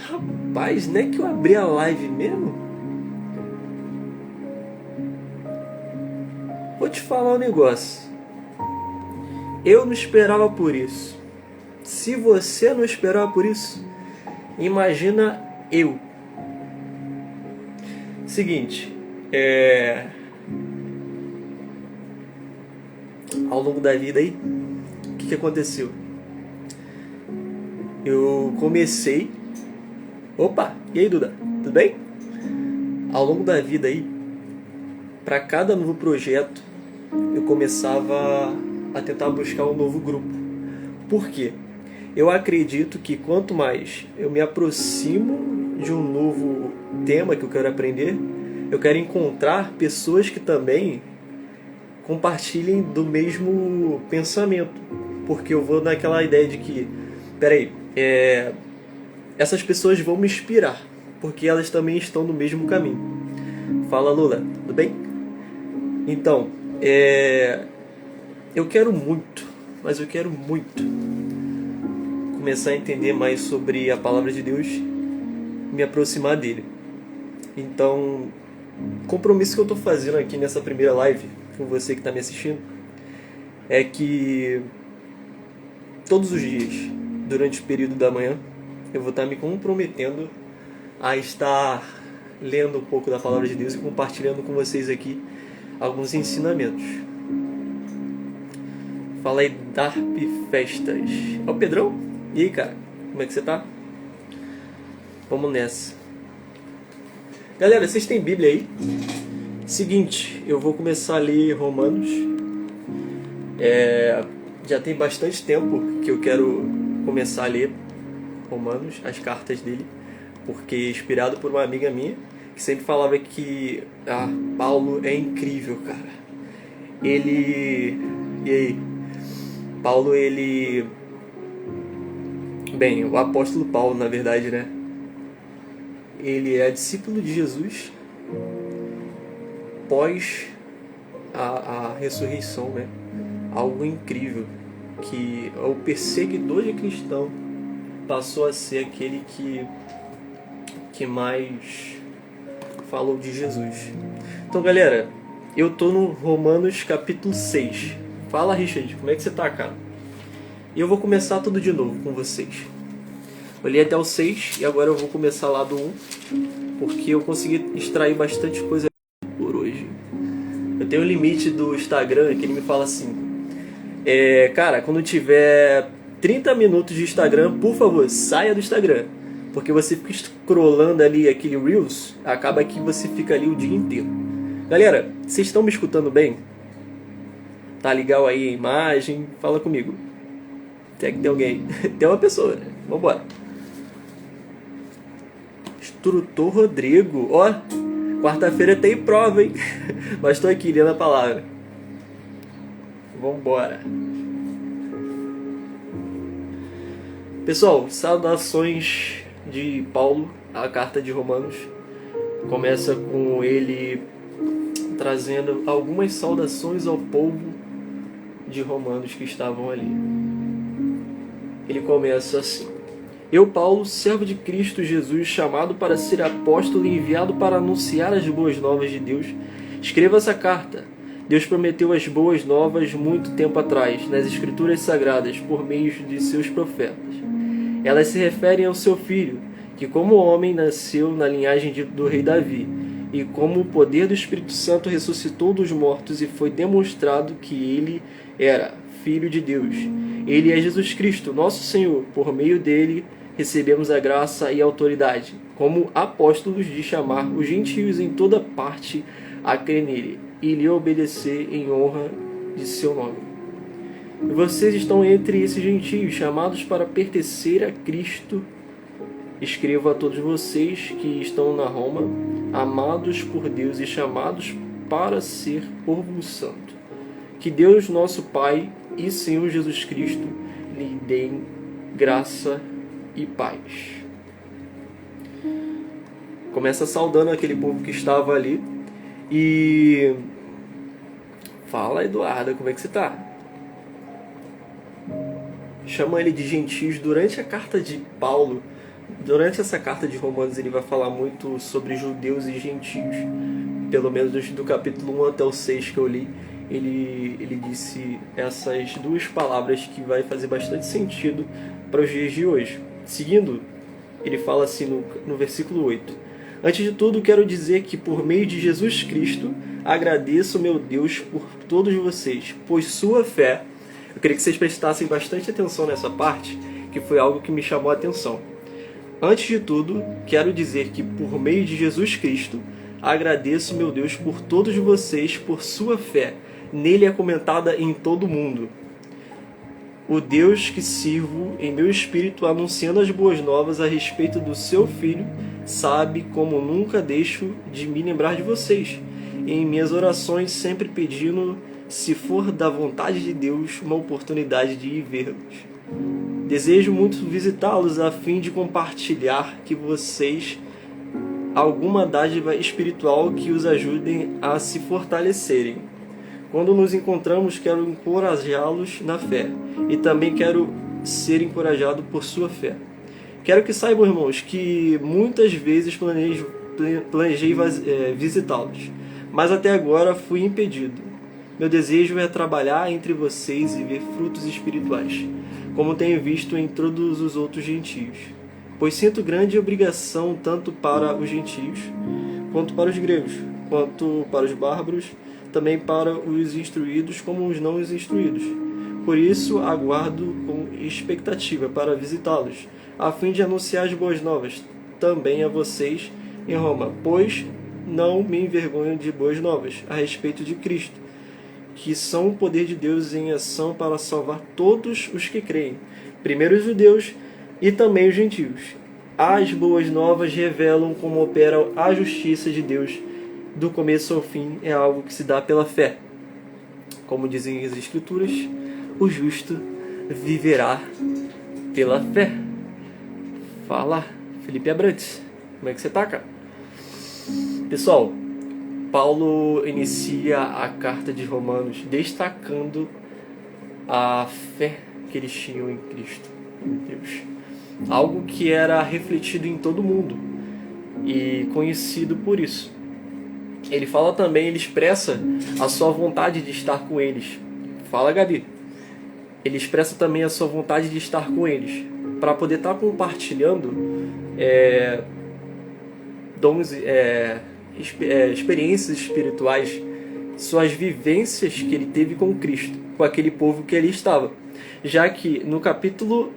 Rapaz, não é que eu abri a live mesmo? Vou te falar um negócio. Eu não esperava por isso. Se você não esperava por isso, imagina eu. Seguinte, ao longo da vida aí, o que aconteceu? Eu comecei... Opa, e aí, Duda? Tudo bem? Ao longo da vida aí, para cada novo projeto, eu começava a tentar buscar um novo grupo. Por quê? Eu acredito que quanto mais eu me aproximo de um novo tema que eu quero aprender, eu quero encontrar pessoas que também compartilhem do mesmo pensamento. Porque eu vou naquela ideia de que, peraí, essas pessoas vão me inspirar, porque elas também estão no mesmo caminho. Fala, Lula, tudo bem? Então, eu quero muito, mas eu quero muito começar a entender mais sobre a palavra de Deus, me aproximar dele. Então, o compromisso que eu estou fazendo aqui nessa primeira live com você que está me assistindo é que todos os dias, durante o período da manhã, eu vou estar me comprometendo a estar lendo um pouco da palavra de Deus e compartilhando com vocês aqui alguns ensinamentos. Fala aí, Darp Festas. É o Pedrão? E aí, cara? Como é que você tá? Vamos nessa. Galera, vocês têm Bíblia aí? Seguinte, eu vou começar a ler Romanos. Já tem bastante tempo que eu quero começar a ler Romanos, as cartas dele, porque inspirado por uma amiga minha que sempre falava que Paulo é incrível, cara. E aí? Paulo, bem, o apóstolo Paulo, na verdade, né? Ele é discípulo de Jesus pós a ressurreição, né? Algo incrível, que o perseguidor de cristão passou a ser aquele que mais falou de Jesus. Então, galera, eu tô no Romanos capítulo 6. Fala, Richard, como é que você tá, cara? E eu vou começar tudo de novo com vocês. Eu li até o 6 e agora eu vou começar lá do 1, porque eu consegui extrair bastante coisa por hoje. Eu tenho um limite do Instagram que ele me fala assim: cara, quando tiver 30 minutos de Instagram, por favor, saia do Instagram. Porque você fica scrollando ali aquele Reels, acaba que você fica ali o dia inteiro. Galera, vocês estão me escutando bem? Tá legal aí a imagem? Fala comigo. Até que tem alguém. Tem uma pessoa, né? Vambora. Instrutor Rodrigo. Ó, quarta-feira tem prova, hein? Mas tô aqui lendo a palavra. Vambora. Pessoal, saudações de Paulo, a carta de Romanos. Começa com ele trazendo algumas saudações ao povo de Romanos que estavam ali. Ele começa assim: Eu, Paulo, servo de Cristo Jesus, chamado para ser apóstolo e enviado para anunciar as boas novas de Deus, escreva essa carta. Deus prometeu as boas novas muito tempo atrás, nas Escrituras Sagradas, por meio de seus profetas. Elas se referem ao seu filho, que como homem nasceu na linhagem do rei Davi, e como o poder do Espírito Santo ressuscitou dos mortos e foi demonstrado que ele era Filho de Deus. Ele é Jesus Cristo, nosso Senhor. Por meio dele recebemos a graça e a autoridade, como apóstolos, de chamar os gentios em toda parte a crer nele e lhe obedecer em honra de seu nome. E vocês estão entre esses gentios, chamados para pertencer a Cristo. Escrevo a todos vocês que estão na Roma, amados por Deus e chamados para ser povo santo. Que Deus, nosso Pai e Senhor Jesus Cristo, lhe deem graça e paz. Começa saudando aquele povo que estava ali e fala, Eduarda, como é que você está? Chama ele de gentios. Durante a carta de Paulo, Durante essa carta de Romanos ele vai falar muito sobre judeus e gentios. Pelo menos do capítulo 1 até o 6 que eu li, ele disse essas duas palavras que vai fazer bastante sentido para os dias de hoje. Seguindo, ele fala assim no versículo 8: Antes de tudo, quero dizer que por meio de Jesus Cristo, agradeço meu Deus por todos vocês, pois sua fé... Eu queria que vocês prestassem bastante atenção nessa parte, que foi algo que me chamou a atenção. Antes de tudo, quero dizer que por meio de Jesus Cristo, agradeço meu Deus por todos vocês, por sua fé. Nele é comentada em todo o mundo. O Deus que sirvo em meu espírito anunciando as boas novas a respeito do seu Filho, sabe como nunca deixo de me lembrar de vocês. Em minhas orações sempre pedindo, se for da vontade de Deus, uma oportunidade de ir vê-los. Desejo muito visitá-los a fim de compartilhar que vocês alguma dádiva espiritual que os ajudem a se fortalecerem. Quando nos encontramos, quero encorajá-los na fé e também quero ser encorajado por sua fé. Quero que saibam, irmãos, que muitas vezes planejei visitá-los, mas até agora fui impedido. Meu desejo é trabalhar entre vocês e ver frutos espirituais, como tenho visto em todos os outros gentios. Pois sinto grande obrigação tanto para os gentios, quanto para os gregos, quanto para os bárbaros, também para os instruídos como os não instruídos. Por isso aguardo com expectativa para visitá-los, a fim de anunciar as boas novas também a vocês em Roma, pois não me envergonho de boas novas a respeito de Cristo, que são o poder de Deus em ação para salvar todos os que creem, primeiro os judeus e também os gentios. As boas novas revelam como opera a justiça de Deus do começo ao fim, é algo que se dá pela fé. Como dizem as Escrituras, o justo viverá pela fé. Fala, Felipe Abrantes, como é que você tá, cara? Pessoal, Paulo inicia a carta de Romanos destacando a fé que eles tinham em Cristo, em Deus. Algo que era refletido em todo mundo e conhecido por isso. Ele fala também, ele expressa a sua vontade de estar com eles. Fala, Gabi. Ele expressa também a sua vontade de estar com eles, para poder estar compartilhando experiências espirituais, suas vivências que ele teve com Cristo, com aquele povo que ele estava. Já que no capítulo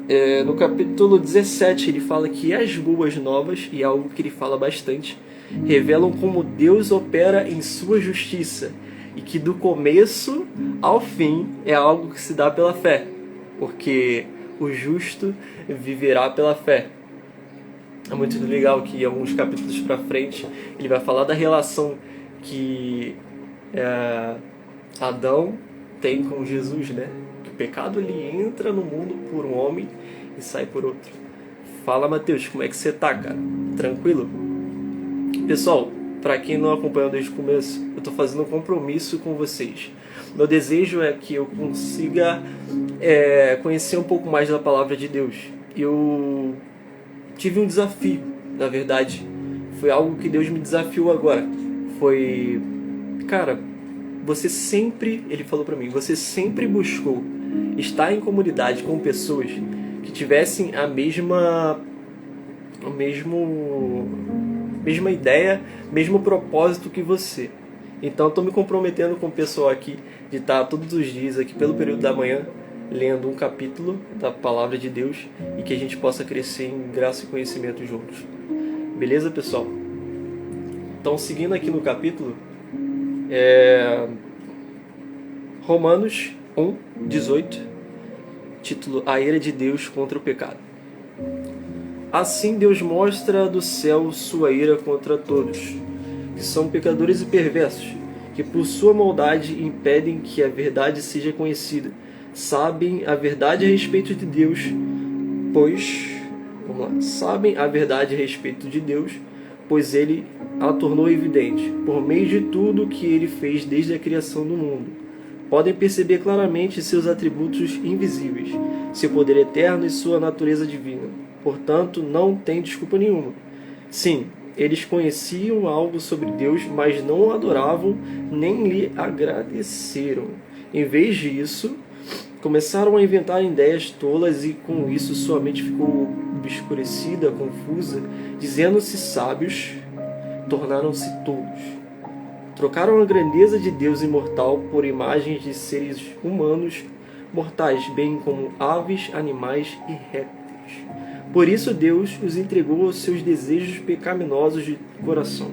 17 ele fala que as boas novas, e é algo que ele fala bastante, revelam como Deus opera em sua justiça, e que do começo ao fim é algo que se dá pela fé, porque o justo viverá pela fé. É muito legal que alguns capítulos para frente ele vai falar da relação que Adão tem com Jesus, né? Que o pecado ele entra no mundo por um homem e sai por outro. Fala, Mateus, como é que você tá, cara? Tranquilo? Pessoal, para quem não acompanhou desde o começo, eu estou fazendo um compromisso com vocês. Meu desejo é que eu consiga conhecer um pouco mais da palavra de Deus. Eu tive um desafio, na verdade. Foi algo que Deus me desafiou agora. Foi, cara, você sempre, ele falou para mim, você sempre buscou estar em comunidade com pessoas que tivessem a mesma ideia, mesmo propósito que você. Então estou me comprometendo com o pessoal aqui de estar todos os dias aqui pelo período da manhã lendo um capítulo da palavra de Deus e que a gente possa crescer em graça e conhecimento juntos. Beleza, pessoal? Então, seguindo aqui no capítulo, Romanos 1:18, título: A ira de Deus contra o pecado. Assim Deus mostra do céu sua ira contra todos, que são pecadores e perversos, que por sua maldade impedem que a verdade seja conhecida. Sabem a verdade a respeito de Deus, pois ele a tornou evidente, por meio de tudo que ele fez desde a criação do mundo. Podem perceber claramente seus atributos invisíveis, seu poder eterno e sua natureza divina. portanto não tem desculpa nenhuma. Sim, eles conheciam algo sobre Deus, mas não o adoravam nem lhe agradeceram. Em vez disso, começaram a inventar ideias tolas e com isso sua mente ficou obscurecida, confusa, dizendo-se sábios, tornaram-se tolos. Trocaram a grandeza de Deus imortal por imagens de seres humanos mortais, bem como aves, animais e répteis. Por isso Deus os entregou aos seus desejos pecaminosos de coração.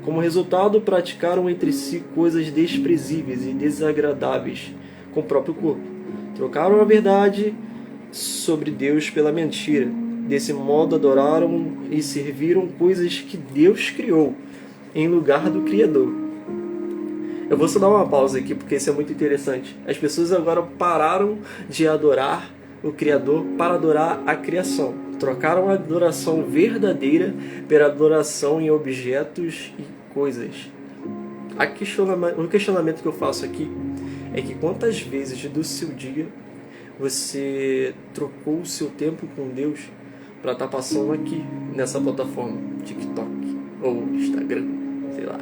Como resultado, praticaram entre si coisas desprezíveis e desagradáveis com o próprio corpo. Trocaram a verdade sobre Deus pela mentira. Desse modo adoraram e serviram coisas que Deus criou, em lugar do Criador. Eu vou só dar uma pausa aqui porque isso é muito interessante. As pessoas agora pararam de adorar o Criador para adorar a criação. Trocaram a adoração verdadeira pela adoração em objetos e coisas. O questionamento que eu faço aqui é que quantas vezes do seu dia você trocou o seu tempo com Deus para estar passando aqui nessa plataforma, TikTok ou Instagram, sei lá,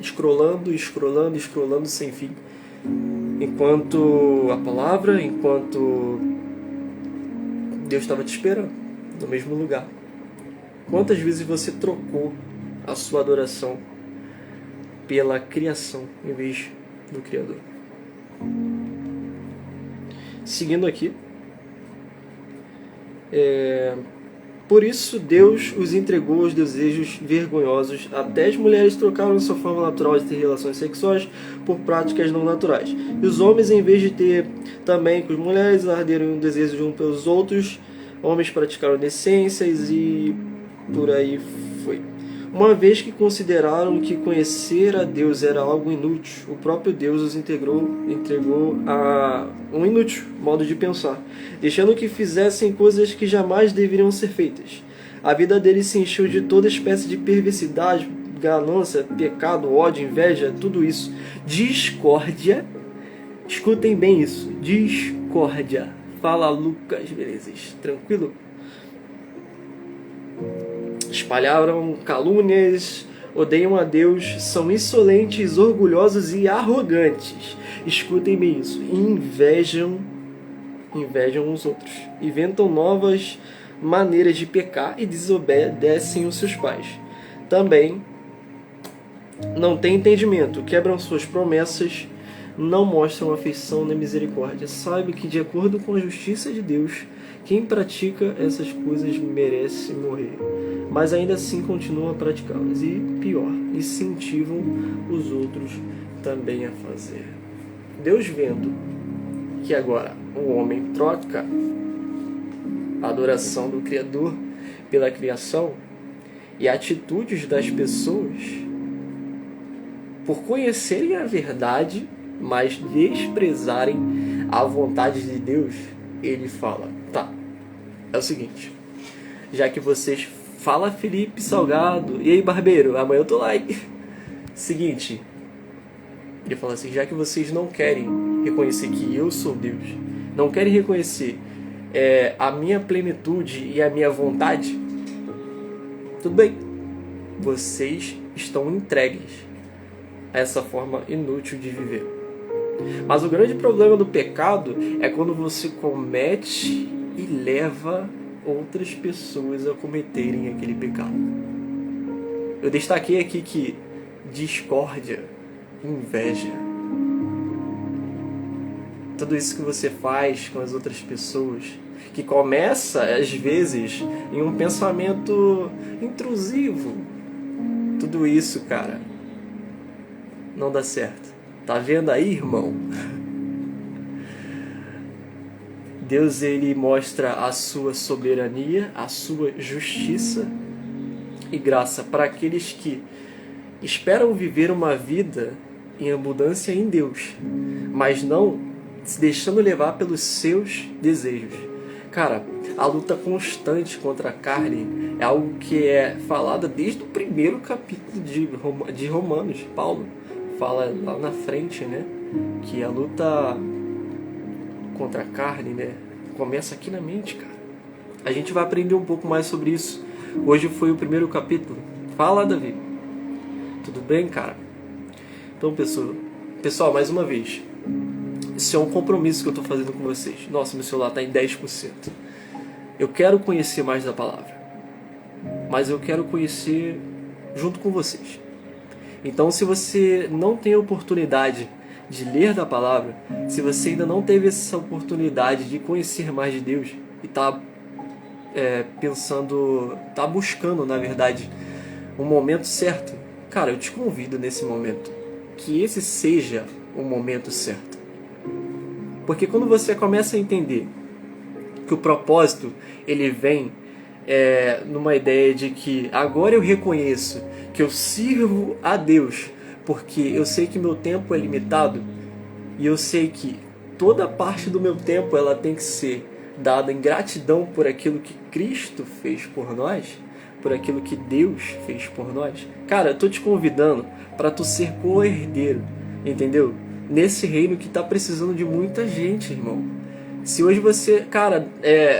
scrollando sem fim, enquanto a palavra, enquanto Deus estava te esperando no mesmo lugar. Quantas vezes você trocou a sua adoração pela criação em vez do Criador? Seguindo aqui, por isso Deus os entregou aos desejos vergonhosos. Até as mulheres trocaram sua forma natural de ter relações sexuais por práticas não naturais. E os homens, em vez de ter também com as mulheres, arderam o desejo de uns pelos outros. Homens praticaram decências e por aí foi. Uma vez que consideraram que conhecer a Deus era algo inútil, o próprio Deus os entregou a um inútil modo de pensar, deixando que fizessem coisas que jamais deveriam ser feitas. A vida deles se encheu de toda espécie de perversidade, ganância, pecado, ódio, inveja, tudo isso. Discórdia, escutem bem isso, discórdia. Fala Lucas, beleza? Tranquilo? Espalharam calúnias, odeiam a Deus, são insolentes, orgulhosos e arrogantes. Escutem bem isso. Invejam os outros. Inventam novas maneiras de pecar e desobedecem os seus pais. Também não têm entendimento, quebram suas promessas, não mostram afeição nem misericórdia. Saiba que, de acordo com a justiça de Deus, quem pratica essas coisas merece morrer, mas ainda assim continuam a praticá-las, e pior, incentivam os outros também a fazer. Deus, vendo que agora o homem troca a adoração do Criador pela criação e atitudes das pessoas por conhecerem a verdade, mas desprezarem a vontade de Deus, ele fala: tá, é o seguinte, já que vocês... Fala Felipe Salgado, e aí barbeiro, amanhã eu tô lá, hein? Seguinte, ele fala assim: já que vocês não querem reconhecer que eu sou Deus, não querem reconhecer a minha plenitude e a minha vontade, tudo bem, vocês estão entregues a essa forma inútil de viver. Mas o grande problema do pecado é quando você comete e leva outras pessoas a cometerem aquele pecado. Eu destaquei aqui que discórdia, inveja, tudo isso que você faz com as outras pessoas, que começa às vezes em um pensamento intrusivo, tudo isso, cara, não dá certo. Tá vendo aí, irmão? Deus, ele mostra a sua soberania, a sua justiça e graça para aqueles que esperam viver uma vida em abundância em Deus, mas não se deixando levar pelos seus desejos. Cara, a luta constante contra a carne é algo que é falada desde o primeiro capítulo de Romanos. Paulo fala lá na frente, né, que a luta contra a carne, né, começa aqui na mente, cara. A gente vai aprender um pouco mais sobre isso. Hoje foi o primeiro capítulo. Fala, Davi. Tudo bem, cara? Então, pessoal, mais uma vez, isso é um compromisso que eu estou fazendo com vocês. Nossa, meu celular está em 10%. Eu quero conhecer mais da palavra, mas eu quero conhecer junto com vocês. Então, se você não tem a oportunidade de ler da palavra, se você ainda não teve essa oportunidade de conhecer mais de Deus e está está buscando, na verdade, um momento certo, cara, eu te convido nesse momento, que esse seja o momento certo. Porque quando você começa a entender que o propósito, ele vem numa ideia de que agora eu reconheço que eu sirvo a Deus, porque eu sei que meu tempo é limitado, e eu sei que toda parte do meu tempo ela tem que ser dada em gratidão por aquilo que Cristo fez por nós, por aquilo que Deus fez por nós. Cara, eu tô te convidando para tu ser co-herdeiro, entendeu? Nesse reino que tá precisando de muita gente, irmão. Se hoje você, cara,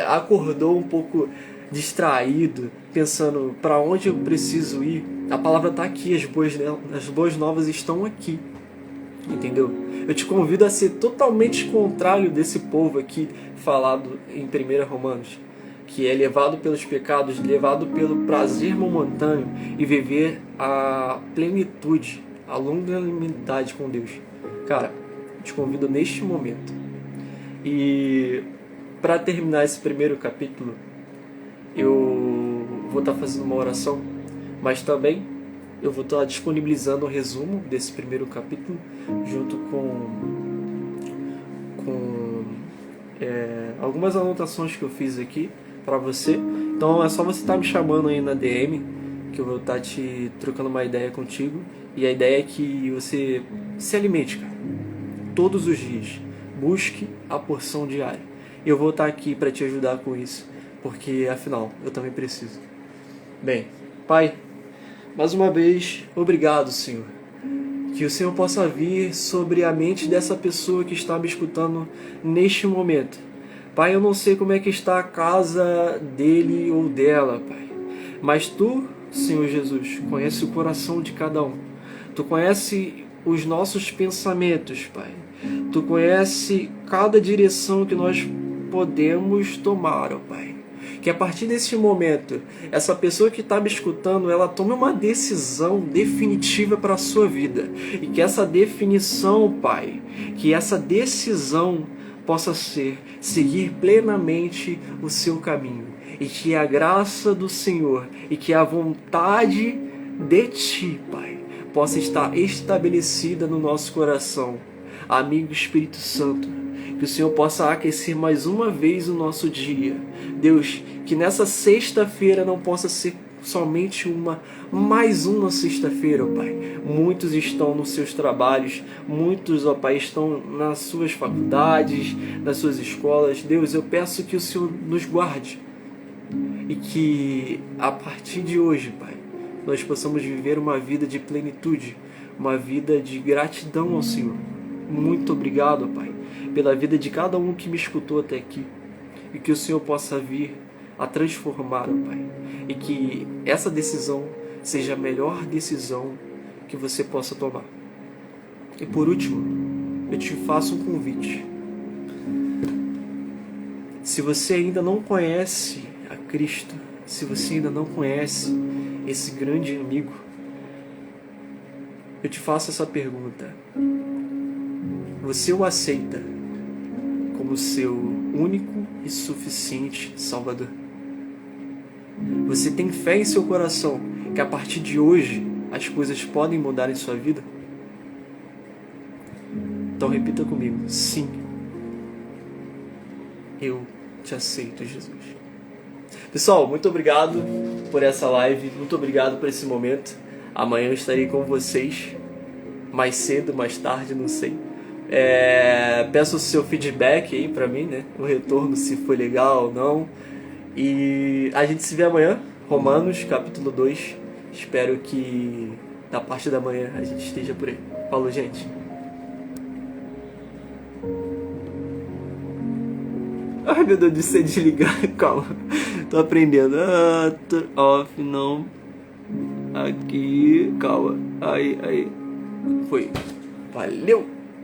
acordou um pouco distraído, pensando para onde eu preciso ir, a palavra tá aqui, as boas novas estão aqui, entendeu? Eu te convido a ser totalmente contrário desse povo aqui falado em 1 Romanos, que é levado pelos pecados, levado pelo prazer momentâneo e viver a plenitude, a longanimidade com Deus. Cara, eu te convido neste momento. E para terminar esse primeiro capítulo, eu vou estar fazendo uma oração, mas também eu vou estar disponibilizando um resumo desse primeiro capítulo junto com algumas anotações que eu fiz aqui para você. Então é só você estar me chamando aí na DM, que eu vou estar te trocando uma ideia contigo. E a ideia é que você se alimente, cara, todos os dias. Busque a porção diária. Eu vou estar aqui para te ajudar com isso, porque afinal eu também preciso. Bem, Pai, mais uma vez, obrigado, Senhor. Que o Senhor possa vir sobre a mente dessa pessoa que está me escutando neste momento. Pai, eu não sei como é que está a casa dele ou dela, Pai. Mas Tu, Senhor Jesus, conhece o coração de cada um. Tu conhece os nossos pensamentos, Pai. Tu conhece cada direção que nós podemos tomar, ó Pai. Que a partir desse momento, essa pessoa que está me escutando, ela tome uma decisão definitiva para a sua vida. E que essa definição, Pai, que essa decisão possa ser seguir plenamente o seu caminho. E que a graça do Senhor e que a vontade de Ti, Pai, possa estar estabelecida no nosso coração. Amigo Espírito Santo, que o Senhor possa aquecer mais uma vez o nosso dia. Deus, que nessa sexta-feira não possa ser somente mais uma sexta-feira, ó Pai. Muitos estão nos seus trabalhos, muitos, ó Pai, estão nas suas faculdades, nas suas escolas. Deus, eu peço que o Senhor nos guarde e que a partir de hoje, Pai, nós possamos viver uma vida de plenitude, uma vida de gratidão ao Senhor. Muito obrigado, Pai, pela vida de cada um que me escutou até aqui. E que o Senhor possa vir a transformar, ó Pai. E que essa decisão seja a melhor decisão que você possa tomar. E por último, eu te faço um convite. Se você ainda não conhece a Cristo, se você ainda não conhece esse grande amigo, eu te faço essa pergunta. Você o aceita como seu único e suficiente Salvador? Você tem fé em seu coração que a partir de hoje as coisas podem mudar em sua vida? Então repita comigo: sim, eu te aceito, Jesus. Pessoal, muito obrigado por essa live, muito obrigado por esse momento. Amanhã eu estarei com vocês, mais cedo, mais tarde, não sei. Peço o seu feedback aí pra mim, né? O retorno, se foi legal ou não. E a gente se vê amanhã, Romanos, capítulo 2. Espero que da parte da manhã a gente esteja por aí. Falou, gente. Ai, meu Deus, de ser desligar, calma. Tô aprendendo. Off, não. Aqui, calma. Aí. Foi. Valeu!